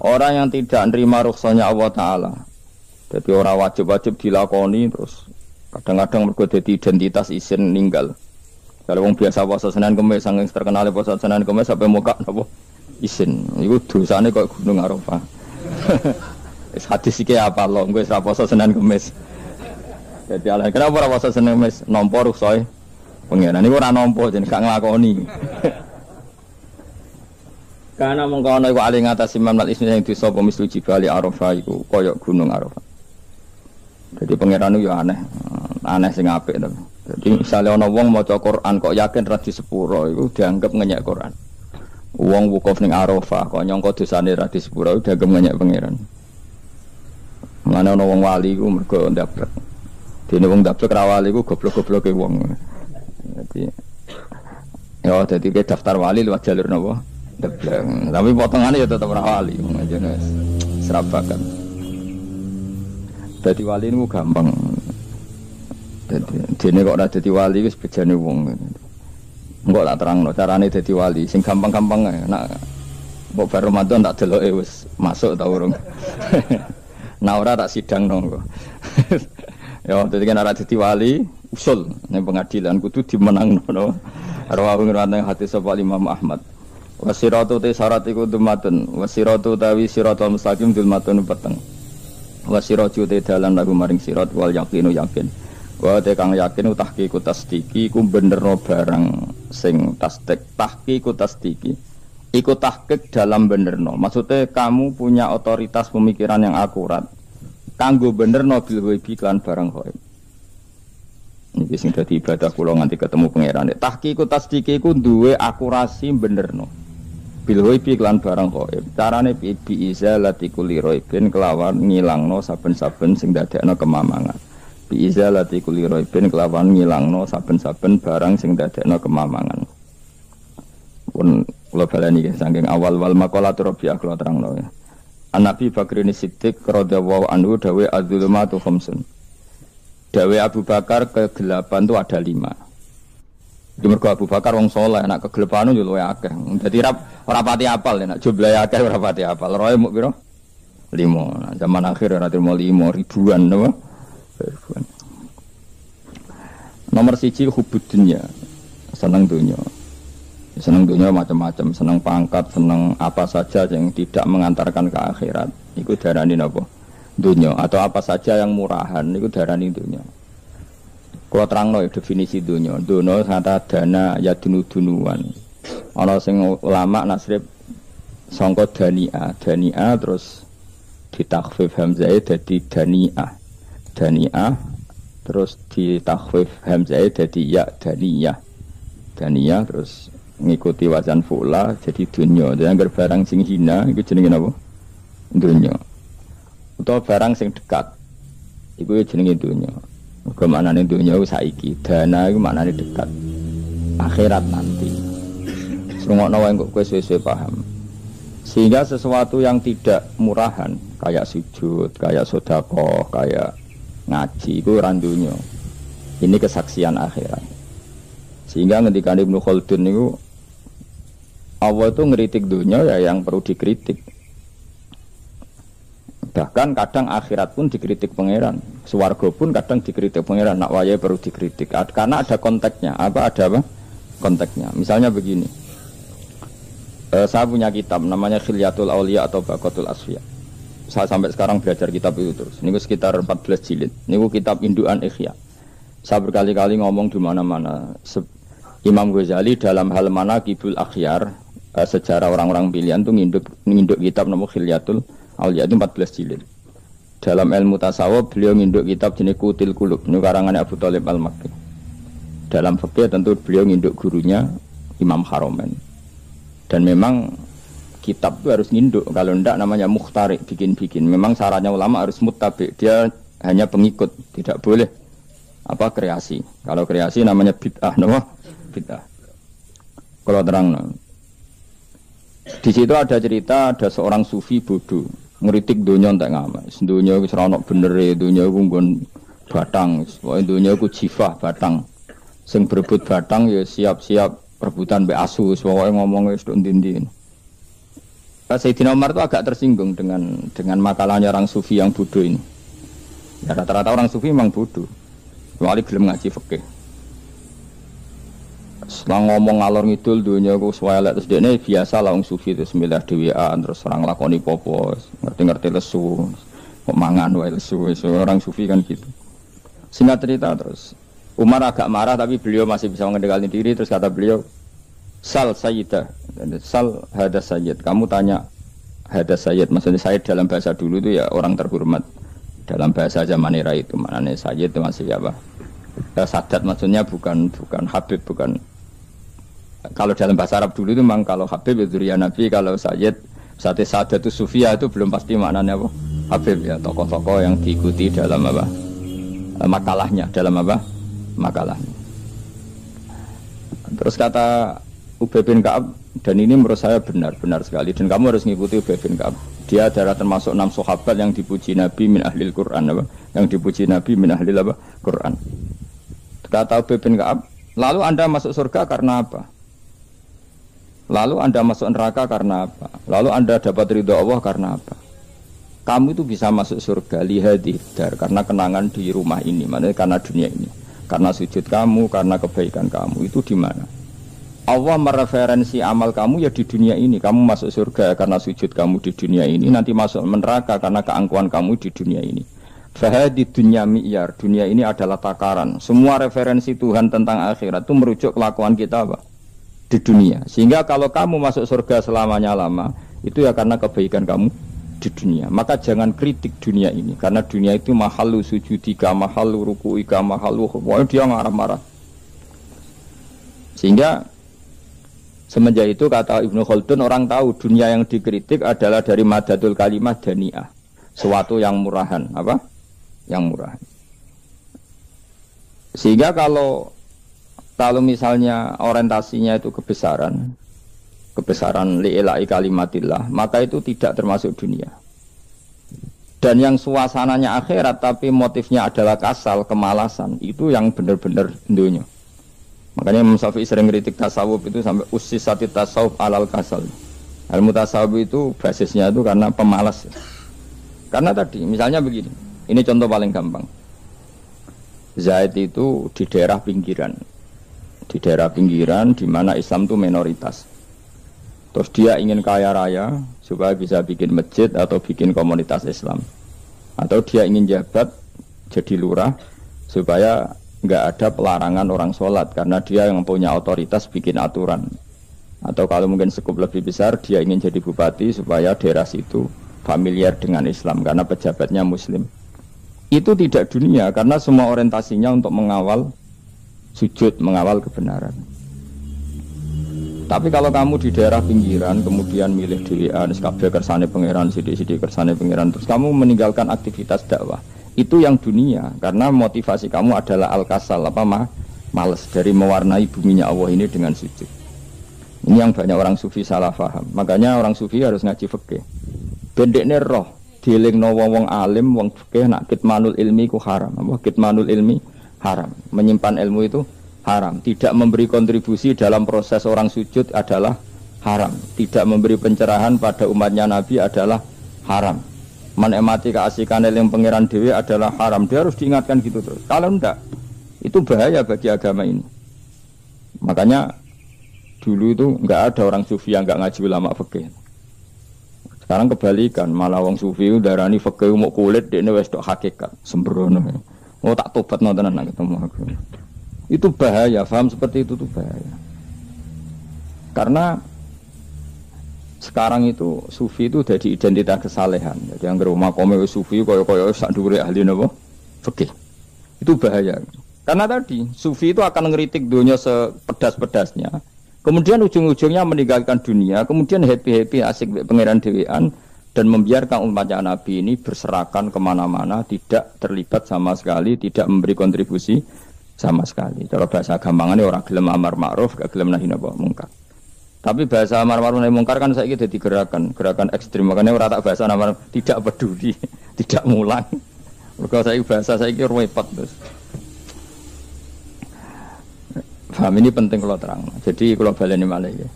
Orang yang tidak nerima rukhsahnya Allah Ta'ala. Jadi orang wajib-wajib dilakoni terus kadang-kadang mergo dadi identitas isin ninggal. Kalau wong biasa puasa Senin Kamis saking terkenal puasa Senin Kamis sampai muka napa isin. Iku dosane kok Gunung Arafah. Wis hadis iki apa lho, wis ra puasa Senin Kamis. Jadi ala kenapa ora puasa Senin Kamis nampa rukhsahe pengenan niku ora nampa jeneng gak nglakoni. Karena mengkono iku ali ngatasi mamlat ismi sing dosa pemislu jibali Arafah iku kaya gunung Arafah. Jadi pangeran yo aneh sing apik to. Jadi misalnya ana wong maca Quran kok yakin ra disepuro iku dianggap ngenyek Quran. Wong wukuf ning Arafah kok nyangka dosane ra disepuro dianggap ngenyek pangeran. Mane ana wong wali iku mergo ndablek. Dene wong ndablek ra wali iku goblok-gobloke wong. Dadi daftar wali lewat jalur napa? Debleng. Tapi potongannya ya tetap wali, ngajene serabakan. Dadi wali niku gampang. Dene kok ora dadi wali wis bejane wong. Engko tak terangno carane dadi wali, sing gampang-gampang ae. Nek mbok bar Ramadan tak deloke wis masuk ta urung. Nah ora tak sidangno kok. Ya dadi kan ora dadi wali, usul ning pengadilan kudu dimenangno. Rawahu ngene hati sapa Imam Ahmad. Wasiratu te syarat iku dumatun wasiratu tawi siratal mustaqim dumatun peteng wasiratu te dalan lagu maring sirat wal yaqinu yakin wa te kang yakin tahqiqu tasdiki ku benerno barang sing tahqiqu tasdiki iku tahqiq dalam benerno maksudnya kamu punya otoritas pemikiran yang akurat kanggo benerno bil ghaibi lan barang ghaib niki sing dadi ibadah kula nganti ketemu pangeran tahqiqu tasdiki ku duwe akurasi benerno bilhoi piklan barang ghaib. Carane bi izalati kulli raibin kelawan ngilangno saben-saben sing dadekno kemamangan. Bi izalati kulli raibin kelawan ngilangno saben-saben barang sing dadekno kemamangan. Pun kula baleni nggih saking awal wal maqalatur rabi'ah kula terangno ya. An-Nabi Bakrin Siddiq radhiyallahu anhu dawe az-zulumatu khamsun. Dawe Abu Bakar kegelapan itu ada 5. Di mergo Abu Bakar wong saleh nek kegelapan yo luwih akeh. Dadi ora pati apal nek jumlahe akeh ora pati apal. Roe muk pira? 5. Nah, zaman akhir ora terima 5 ribuan napa? Ribuan. Nomor 1 hubud dunya. Seneng dunya. Seneng dunya macam-macam, seneng pangkat, seneng apa saja yang tidak mengantarkan ke akhirat. Iku darani napa? Dunya atau apa saja yang murahan iku darani dunya. Kalau terangno definisi dunia, dunia kata dana ya dunuan. Ana sing ulama nasrib sangka dania terus ditakhfif hamzah dadi dania terus ditakhfif hamzah dadi ya dania terus ngikuti wazan fu'la jadi dunia. Jadi anggar barang sing hina iku jenenge napa? Dunia. Utawa barang sing dekat iku jenenge dunia. Mergo maknane dunya saiki, dana iku maknane dekat. Akhirat nanti. Srungokno wae kok kowe suwe-suwe paham. Sehingga sesuatu yang tidak murahan, kayak sujud, kayak sedekah, kayak ngaji iku ora dunya. Ini kesaksian akhirat. Sehingga ngendikane Ibnu Khaldun niku Allah itu ngeritik dunya ya yang perlu dikritik. Bahkan kadang akhirat pun dikritik pangeran, swarga pun kadang dikritik pangeran. Nak wayahe perlu dikritik karena ada konteksnya. Ada apa? Konteksnya. Misalnya begini, saya punya kitab namanya Khilyatul Auliya atau Baqatul Asfiya. Saya sampai sekarang belajar kitab itu terus. Ini sekitar 14 jilid. Ini kitab indukan Ihya. Saya berkali-kali ngomong di mana-mana. Imam Ghazali dalam hal manaqibul akhyar, sejarah orang-orang pilihan itu nginduk kitab nama Khilyatul Auliya itu 14 jilid. Dalam ilmu tasawuf beliau nginduk kitab jenis Qutil Qulub, ini karangannya Abu Thalib Al-Makki. Dalam fikih tentu beliau nginduk gurunya Imam Haromen. Dan memang kitab itu harus nginduk, kalau tidak namanya mukhtarik, bikin-bikin. Memang syaratnya ulama harus muttabi, dia hanya pengikut, tidak boleh kreasi. Kalau kreasi namanya bid'ah, bid'ah. Kalau terang, di situ ada cerita ada seorang sufi bodoh ngeritik dunia entek ngamal. Dunia wis ora ono benere, dunia iku nggon batang, pokoke dunia iku jifah batang. Sing berebut batang ya siap-siap rebutan mbek asu, pokoke ngomong wis tok ndi-ndi. Sayyidina Umar itu agak tersinggung dengan makalahnya orang sufi yang bodoh ini. Ya rata-rata orang sufi memang bodoh. Kecuali gelem ngaji fikih. Setelah ngomong ngalor ngidul dunia ku swelek terus dene biasa lah wong sufi terus milih dhewean terus orang lakoni popo, ngerti-ngerti lesu. Kok mangan wae lesu, orang sufi kan gitu. Singkat cerita terus Umar agak marah tapi beliau masih bisa mengendalikan diri terus kata beliau Sal Sayyidah, Sal Hadas Sayyid. Kamu tanya Hadas Sayyid, maksudnya Sayyid dalam bahasa dulu itu ya orang terhormat. Dalam bahasa zaman era itu maknanya Sayyid itu masih apa? Ya, Sadat maksudnya bukan Habib, bukan. Kalau dalam bahasa Arab dulu itu memang kalau Habib itu Durian Nabi, kalau Sayyid Sadat itu Sufia itu belum pasti maknanya apa? Habib ya, tokoh-tokoh yang diikuti dalam apa? Makalahnya, dalam apa? Makalahnya. Terus kata Ubay bin Ka'ab, dan ini menurut saya benar sekali dan kamu harus mengikuti Ubay bin Ka'ab. Dia adalah termasuk 6 sahabat yang dipuji Nabi min ahlil Quran apa? Yang dipuji Nabi min ahlil apa? Quran. Kata Ubay bin Ka'ab, lalu Anda masuk surga karena apa? Lalu Anda masuk neraka karena apa? Lalu Anda dapat ridha Allah karena apa? Kamu itu bisa masuk surga lihadih dar karena kenangan di rumah ini, maksudnya karena dunia ini. Karena sujud kamu, karena kebaikan kamu itu di mana? Allah mereferensi amal kamu ya di dunia ini. Kamu masuk surga karena sujud kamu di dunia ini. Nanti masuk neraka karena keangkuhan kamu di dunia ini. Fahadi dunya mi'yar. Dunia ini adalah takaran. Semua referensi Tuhan tentang akhirat itu merujuk kelakuan kita apa? Di dunia. Sehingga kalau kamu masuk surga selamanya lama, itu ya karena kebaikan kamu di dunia. Maka jangan kritik dunia ini. Karena dunia itu mahalu sujudika, mahalu ruku'ika, mahalu khufwa. Dia marah-marah. Sehingga semenjak itu kata Ibnu Khaldun orang tahu dunia yang dikritik adalah dari madatul kalimah dani'ah, suatu yang murahan, apa? Yang murahan. Sehingga kalau misalnya orientasinya itu kebesaran li'ilai kalimatillah, maka itu tidak termasuk dunia. Dan yang suasananya akhirat tapi motifnya adalah kasal, kemalasan, itu yang benar-benar dunia. Makanya Imam Syafi'i sering kritik tasawuf itu sampai ussisati tasawuf alal kasal. Ilmu tasawuf itu basisnya itu karena pemalas. Karena tadi misalnya begini, ini contoh paling gampang. Zaid itu di daerah pinggiran. Di daerah pinggiran di mana Islam itu minoritas. Terus dia ingin kaya raya supaya bisa bikin masjid atau bikin komunitas Islam. Atau dia ingin jabat jadi lurah supaya enggak ada pelarangan orang sholat karena dia yang punya otoritas bikin aturan. Atau kalau mungkin skup lebih besar dia ingin jadi bupati supaya daerah situ familiar dengan Islam karena pejabatnya muslim. Itu tidak dunia karena semua orientasinya untuk mengawal sujud, mengawal kebenaran. Tapi kalau kamu di daerah pinggiran kemudian milih dhewean kabeh kersane pangeran sithik-sithik kersane pangeran terus kamu meninggalkan aktivitas dakwah. Itu yang dunia karena motivasi kamu adalah al-kasal males dari mewarnai buminya Allah ini dengan sujud. Ini yang banyak orang sufi salah paham. Makanya orang sufi harus ngaji fikih. Bendekne roh dielingno wong alim wong fikih nak kitmanul ilmi ku haram. Apa kitmanul ilmi haram. Menyimpan ilmu itu haram. Tidak memberi kontribusi dalam proses orang sujud adalah haram. Tidak memberi pencerahan pada umatnya Nabi adalah haram. Menikmati keasikan yang pangeran dewi adalah haram. Dia harus diingatkan gitu terus. Kalau enggak, itu bahaya bagi agama ini. Makanya dulu itu enggak ada orang sufi yang enggak ngaji ulama fikih. Sekarang kebalikan, malah orang sufi darani fikih mau kulit dekne wis tok hakikat, sembrono. Oh tak tobat nonton anak ketemu aku. Itu bahaya, paham seperti itu tuh bahaya. Karena sekarang itu sufi itu jadi identitas kesalehan. Jadi yang rumah kome sufi koyo sak dhuwure ahli napa? Fikih. Itu bahaya. Karena tadi sufi itu akan ngeritik dunia sepedas-pedasnya. Kemudian ujung-ujungnya meninggalkan dunia, kemudian happy-happy asik pangeran dhewean dan membiarkan umatnya Nabi ini berserakan kemana-mana, tidak terlibat sama sekali, tidak memberi kontribusi sama sekali. Kalau bahasa gampangannya orang gelem amar ma'ruf, gak gelem nahi mungkar. Tapi bahasa amar ma'ruf nahi mungkar kan saiki dadi gerakan ekstrem. Makanya ora tak bahasa amar tidak peduli, tidak mulang. Mergo saiki bahasa saiki repot terus. Paham ini penting kalau terang. Jadi kalau baleni malih ya.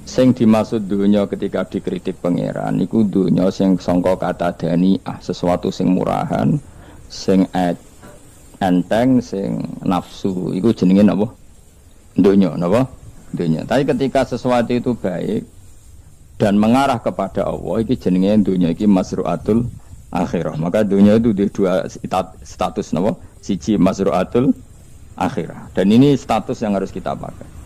Sing dimaksud dunya ketika dikritik pangeran iku dunya sing sangka kata daniah, sesuatu sing murahan, sing enteng, sing nafsu. Iku jenenge napa? Dunya, napa? Dunya. Tapi ketika sesuatu itu baik dan mengarah kepada Allah, iki jenenge dunya iki masru'atul akhirah. Maka dunya itu di dua status napa? Siji masru'atul akhirah. Dan ini status yang harus kita pakai.